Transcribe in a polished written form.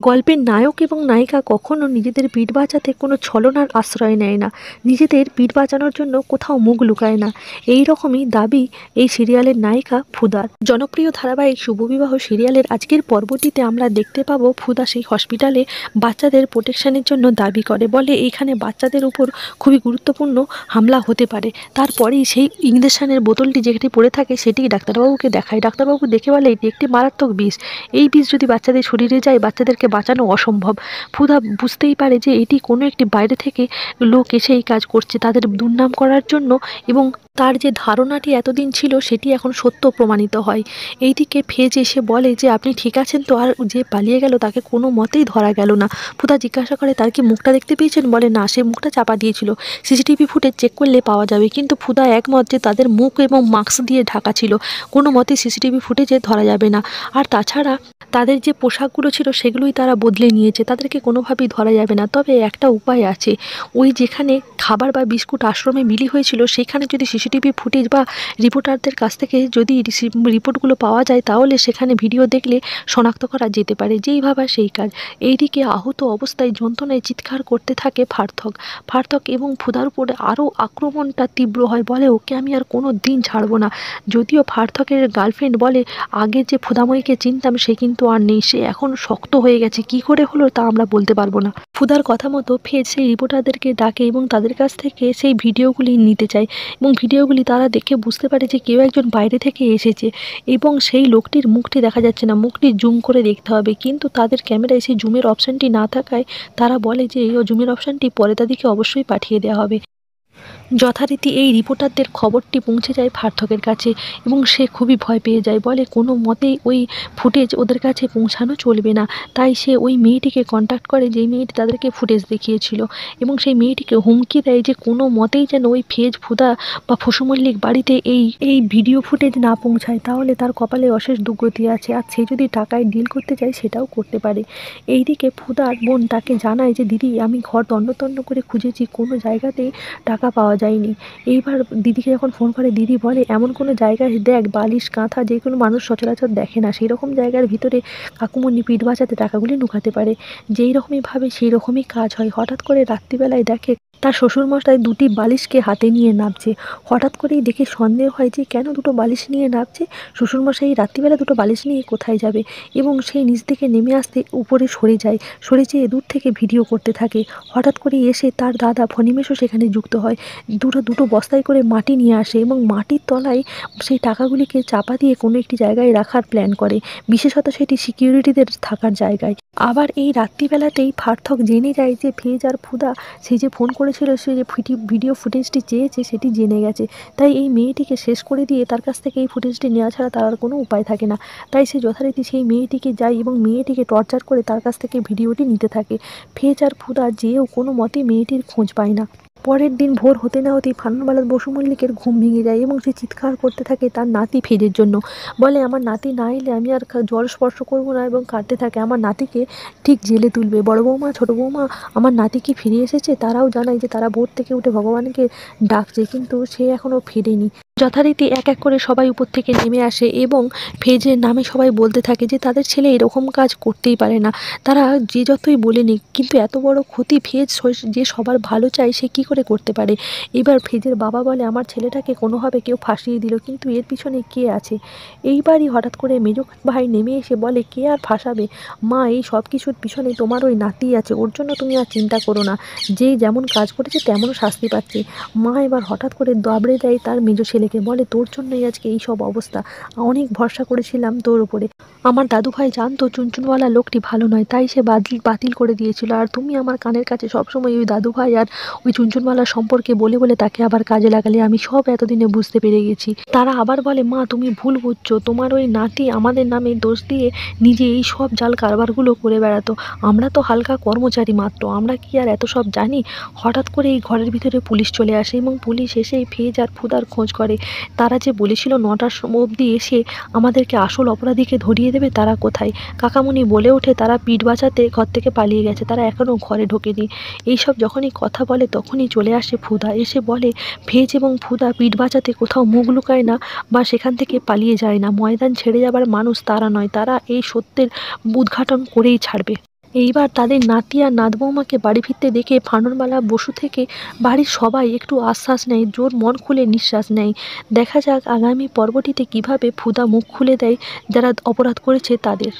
গল্পের নায়ক এবং নায়িকা কখনো নিজেদের পিঠ বাঁচাতে কোনো ছলনার আশ্রয় নেয় না, নিজেদের পিঠ বাঁচানোর জন্য কোথাও মুখ লুকায় না। এই রকমই দাবি এই সিরিয়ালের নায়িকা ফুদার। জনপ্রিয় ধারাবাহিক শুভবিবাহ সিরিয়ালের আজকের পর্বটিতে আমরা দেখতে পাবো ফুদা সেই হসপিটালে বাচ্চাদের প্রোটেকশনের জন্য দাবি করে, বলে এইখানে বাচ্চাদের উপর খুবই গুরুত্বপূর্ণ হামলা হতে পারে। তারপরেই সেই ইঞ্জেকশনের বোতলটি যেটি পড়ে থাকে সেটি ডাক্তারবাবুকে দেখায়। ডাক্তারবাবু দেখে বলে এটি একটি মারাত্মক বিষ, এই বিষ যদি বাচ্চাদের শরীরে যায় বাচ্চাদেরকে বাঁচানো অসম্ভব। ফুদা বুঝতেই পারে যে এটি কোনো একটি বাইরে থেকে লোক এসে এই কাজ করছে তাদের দুর্নাম করার জন্য, এবং তার যে ধারণাটি এতদিন ছিল সেটি এখন সত্য প্রমাণিত হয়। এইদিকে ফেজ এসে বলে যে আপনি ঠিক আছেন তো, আর যে পালিয়ে গেল তাকে কোনো মতেই ধরা গেল না। ফুদা জিজ্ঞাসা করে তার কি মুখটা দেখতে পেয়েছেন, বলে না, সে মুখটা চাপা দিয়েছিল, সিসিটিভি ফুটেজ চেক করলে পাওয়া যাবে। কিন্তু ফুদা একমত যে তাদের মুখ এবং মাস্ক দিয়ে ঢাকা ছিল, কোনো মতেই সিসিটিভি ফুটেজে ধরা যাবে না। আর তাছাড়া তাদের যে পোশাকগুলো ছিল সেগুলোই তারা বদলে নিয়েছে, তাদেরকে কোনোভাবেই ধরা যাবে না। তবে একটা উপায় আছে, ওই যেখানে খাবার বা বিস্কুট আশ্রমে বিলি হয়েছিল সেখানে যদি সিসিটিভি ফুটেজ বা রিপোর্টারদের কাছ থেকে যদি রিপোর্টগুলো পাওয়া যায় তাহলে সেখানে ভিডিও দেখলে শনাক্ত করা যেতে পারে। যেই ভাবা সেই কাজ। এইদিকে আহত অবস্থায় যন্ত্রণায় চিৎকার করতে থাকে ফার্থক এবং ফুদার উপরে আরও আক্রমণটা তীব্র হয়, বলে ওকে আমি আর কোনো দিন ছাড়বো না। যদিও ফার্থকের গার্লফ্রেন্ড বলে আগের যে ফুদাময়ীকে চিনতাম সে কিন্তু আর নেই, সে এখন শক্ত হয়ে গেছে, কি করে হলো তা আমরা বলতে পারবো না। ফুদার কথা মতো ফেজ সেই রিপোর্টারদেরকে ডাকে এবং তাদের কাছ থেকে সেই ভিডিওগুলি নিতে চায়, এবং ভিডিওগুলি তারা দেখে বুঝতে পারে যে কেউ একজন বাইরে থেকে এসেছে এবং সেই লোকটির মুখটি দেখা যাচ্ছে না, মুখটি জুম করে দেখতে হবে। কিন্তু তাদের ক্যামেরায় সেই জুমের অপশানটি না থাকায় তারা বলে যে এই জুমের অপশানটি পরে তাদেরকে অবশ্যই পাঠিয়ে দেওয়া হবে। যথারীতি এই রিপোর্টারদের খবরটি পৌঁছে যায় ফার্থকের কাছে এবং সে খুবই ভয় পেয়ে যায়, বলে কোনো মতেই ওই ফুটেজ ওদের কাছে পৌঁছানো চলবে না। তাই সে ওই মেয়েটিকে কন্ট্যাক্ট করে যেই মেয়েটি তাদেরকে ফুটেজ দেখিয়েছিল, এবং সেই মেয়েটিকে হুমকি দেয় যে কোনো মতেই যেন ওই ফেজ ফুদা বা ফসু মল্লিক বাড়িতে এই ভিডিও ফুটেজ না পৌঁছায়, তাহলে তার কপালে অশেষ দুর্গতি আছে, আর সে যদি টাকায় ডিল করতে চায় সেটাও করতে পারে। এইদিকে ফুদার বোন তাকে জানায় যে দিদি আমি ঘর তন্ন করে খুঁজেছি, কোনো জায়গাতেই টাকা পাওয়া যায়নি। এইবার দিদিকে যখন ফোন করে দিদি বলে এমন কোনো জায়গায় দেখ বালিশ কাঁথা যে কোনো মানুষ সচরাচর দেখে না, সেই রকম জায়গার ভিতরে কাকুমণি পিঠ বাঁচাতে টাকাগুলি লুকাতে পারে। যেই রকমই ভাবে সেই রকমই কাজ হয়। হঠাৎ করে রাত্রিবেলায় দেখে তার শ্বশুরমশাই দুটি বালিশকে হাতে নিয়ে নামছে। হঠাৎ করেই দেখে সন্দেহ হয় যে কেন দুটো বালিশ নিয়ে নামছে, শ্বশুরমশাই রাত্রিবেলা দুটো বালিশ নিয়ে কোথায় যাবে, এবং সেই নিচ থেকে নেমে আসতে উপরে সরে যেয়ে দূর থেকে ভিডিও করতে থাকে। হঠাৎ করে এসে তার দাদা ফণিমেষও সেখানে যুক্ত হয়। দুটো বস্তায় করে মাটি নিয়ে আসে এবং মাটির তলায় সেই টাকাগুলিকে চাপা দিয়ে কোনো একটি জায়গায় রাখার প্ল্যান করে, বিশেষত সেটি সিকিউরিটিদের থাকার জায়গায়। আবার এই রাত্রিবেলাতেই ফার্থক জেনে যায় যে ফেজ আর ফুদা সে যে ফোন করেছিল, সে যে ভিডিও ফুটেজটি চেয়েছে সেটি জেনে গেছে। তাই এই মেয়েটিকে শেষ করে দিয়ে তার কাছ থেকে এই ফুটেজটি নেওয়া ছাড়া তার আর কোনো উপায় থাকে না। তাই সে যথারীতি সেই মেয়েটিকে যায় এবং মেয়েটিকে টর্চার করে তার কাছ থেকে ভিডিওটি নিতে থাকে। ফেজ আর ফুদা যেও কোনো মতেই মেয়েটির খোঁজ পায় না। পরের দিন ভোর হতে না হতেই ফানুবালার বসু মল্লিকের ঘুম ভেঙে যায় এবং সে চিৎকার করতে থাকে তার নাতি ফেজের জন্য, বলে আমার নাতি না এলে আমি আর জল স্পর্শ করবো না, এবং কাঁদতে থাকে আমার নাতিকে ঠিক জেলে তুলবে। বড় বৌমা ছোট বৌমা আমার নাতি কি ফিরে এসেছে, তারাও জানায় যে তারা ভোর থেকে উঠে ভগবানকে ডাকছে কিন্তু সে এখনও ফেরেনি। যথারীতি এক এক করে সবাই উপর থেকে নেমে আসে এবং ফেজের নামে সবাই বলতে থাকে যে তাদের ছেলে এরকম কাজ করতেই পারে না। তারা যে যতই বলে নিক কিন্তু এত বড় ক্ষতি ফেজ যে সবার ভালো চায় সে কী করে করতে পারে। এবার ফেজের বাবা বলে আমার ছেলেটাকে কোনোভাবে কেউ ফাঁসিয়ে দিল, কিন্তু এর পিছনে কে আছে। এইবারই হঠাৎ করে মেজ ভাই নেমে এসে বলে কে আর ফাঁসাবে মা, এই সব কিছুর পিছনে তোমার ওই নাতি আছে, ওর জন্য তুমি আর চিন্তা করো না, যে যেমন কাজ করেছে তেমন শাস্তি পাচ্ছে। মা এবার হঠাৎ করে দাবড়ে দেয় তার মেজ ছেলেকে, বলে তোর জন্যই আজকে এই সব অবস্থা, অনেক ভরসা করেছিলাম তোর উপরে। আমার দাদুভাই জানতো চুনচুনওয়ালা লোকটি ভালো নয়, তাই সে বাতিল করে দিয়েছিল, আর তুমি আমার কানের কাছে সবসময় ওই দাদুভাই আর ওই চুনচুনওয়ালার সম্পর্কে বলে তাকে আবার কাজে লাগালে, আমি সব এতদিনে বুঝতে পেরে গেছি। তারা আবার বলে মা তুমি ভুল বুঝছো, তোমার ওই নাতি আমাদের নামে দোষ দিয়ে নিজে এই সব জাল কারবারগুলো করে বেড়াতো, আমরা তো হালকা কর্মচারী মাত্র, আমরা কি আর এত সব জানি। হঠাৎ করে এই ঘরের ভিতরে পুলিশ চলে আসে এবং পুলিশ এসেই ফেজ আর ফুদার খোঁজ করে। তারা যে বলেছিল 9টার অবধি এসে আমাদেরকে আসল অপরাধীকে ধরিয়ে দেবে, তারা কোথায়। কাকামুনি বলে ওঠে তারা পিঠ বাঁচাতে ঘর থেকে পালিয়ে গেছে, তারা এখনও ঘরে ঢোকেনি। এইসব যখনই কথা বলে তখনই চলে আসে ফুদা, এসে বলে ফেজ এবং ফুদা পিঠ বাঁচাতে কোথাও মুখ লুকায় না বা সেখান থেকে পালিয়ে যায় না, ময়দান ছেড়ে যাবার মানুষ তারা নয়, তারা এই সত্যের উদ্ঘাটন করেই ছাড়বে। এইবার তাদের নাতি আর নাত বৌমাকে বাড়ি ফিরতে দেখে ভানুরমালা বসু থেকে বাড়ির সবাই একটু আশ্বাস নেয়, জোর মন খুলে নিঃশ্বাস নেয়। দেখা যাক আগামী পর্বটিতে কিভাবে ফুদা মুখ খুলে দেয় যারা অপরাধ করেছে তাদের।